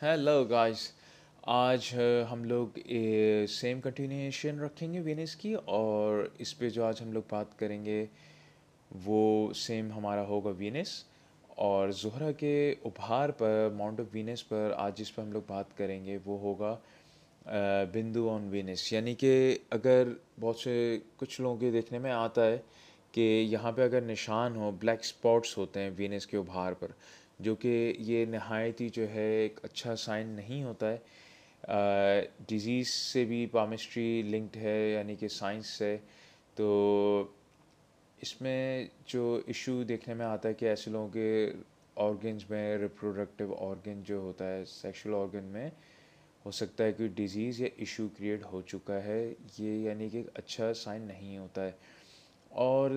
Hello guys. आज हम लोग सेम कंटिन्यूएशन रखेंगे वीनस की, और इस पे जो आज हम लोग बात करेंगे वो सेम हमारा होगा वीनस। और ज़ुहरा के उभार पर, माउंट ऑफ वीनस पर आज जिस पर हम लोग बात करेंगे वो होगा बिंदु ऑन वीनस। यानी कि अगर बहुत से कुछ लोगों के देखने में आता है कि यहाँ पे अगर निशान हो, ब्लैक स्पॉट्स होते हैं वीनस के उभार पर, जो कि ये नहायत ही जो है एक अच्छा साइन नहीं होता है। डिज़ीज़ से भी पामिस्ट्री लिंक्ड है, यानी कि साइंस से। तो इसमें जो इशू देखने में आता है कि ऐसे लोगों के ऑर्गन्स में, रिप्रोडक्टिव ऑर्गन जो होता है सेक्सुअल ऑर्गन में, हो सकता है कि डिज़ीज़ या इशू क्रिएट हो चुका है। ये यानी कि एक अच्छा साइन नहीं होता है। और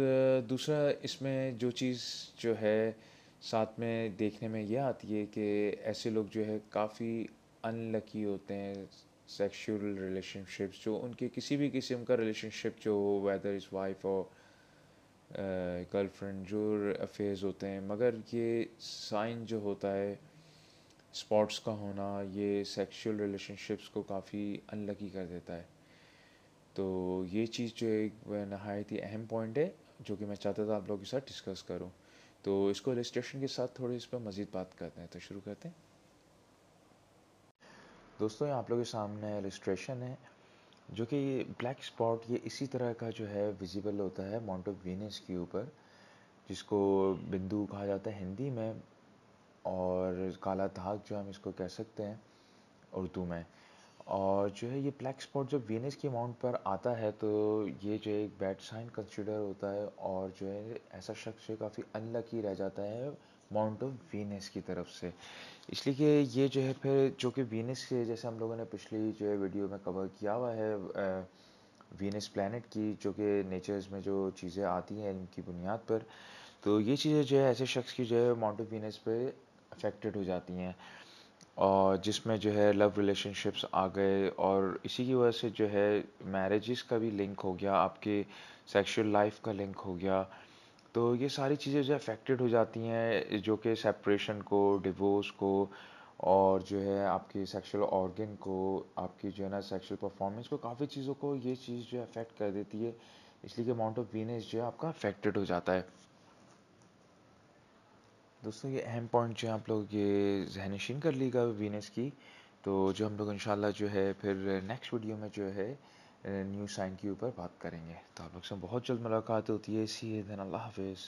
दूसरा इसमें जो चीज़ जो है साथ में देखने में ये आती है कि ऐसे लोग जो है काफ़ी अनलकी होते हैं। सेक्सुअल रिलेशनशिप्स, जो उनके किसी भी किस्म का रिलेशनशिप जो, वेदर इज़ वाइफ और गर्लफ्रेंड, जो अफेयर्स होते हैं, मगर ये साइन जो होता है स्पॉट्स का होना, ये सेक्सुअल रिलेशनशिप्स को काफ़ी अनलकी कर देता है। तो ये चीज़ जो एक नहायत ही अहम पॉइंट है, जो कि मैं चाहता था आप लोगों के साथ डिस्कस करूं। तो इसको इलस्ट्रेशन के साथ थोड़ी इस पर मज़ीद बात करते हैं, तो शुरू करते हैं। दोस्तों, ये आप लोगों के सामने इलस्ट्रेशन है, जो कि ब्लैक स्पॉट ये इसी तरह का जो है विजिबल होता है माउंट ऑफ वीनस के ऊपर, जिसको बिंदु कहा जाता है हिंदी में, और काला दाग जो हम इसको कह सकते हैं उर्दू में। और जो है ये ब्लैक स्पॉट जब वीनस की माउंट पर आता है तो ये जो है एक बैड साइन कंसिडर होता है, और जो है ऐसा शख्स जो काफ़ी अनलकी रह जाता है माउंट ऑफ वीनस की तरफ से। इसलिए कि ये जो है फिर जो कि वीनस के, जैसे हम लोगों ने पिछली जो है वीडियो में कवर किया हुआ है वीनस प्लैनेट की, जो कि नेचर्स में जो चीज़ें आती हैं इनकी बुनियाद पर, तो ये चीज़ें जो है ऐसे शख्स की जो है माउंट ऑफ वीनस पे अफेक्टेड हो जाती हैं, और जिसमें जो है लव रिलेशनशिप्स आ गए, और इसी की वजह से जो है मैरिजेस का भी लिंक हो गया, आपके सेक्सुअल लाइफ का लिंक हो गया। तो ये सारी चीज़ें जो अफेक्टेड हो जाती हैं, जो कि सेपरेशन को, डिवोर्स को, और जो है आपकी सेक्सुअल ऑर्गन को, आपकी जो है ना सेक्सुअल परफॉर्मेंस को, काफ़ी चीज़ों को ये चीज़ जो है अफेक्ट कर देती है। इसलिए कि अमाउंट ऑफ वीनस जो है आपका अफेक्टेड हो जाता है। दोस्तों, ये अहम पॉइंट जो है आप लोग ये जहनशीन कर लीजिएगा वीनस की। तो जो हम लोग इंशाल्लाह जो है फिर नेक्स्ट वीडियो में जो है न्यू साइन के ऊपर बात करेंगे। तो आप लोग से बहुत जल्द मुलाकात होती है। सी यू देन, अल्लाह हाफिज़।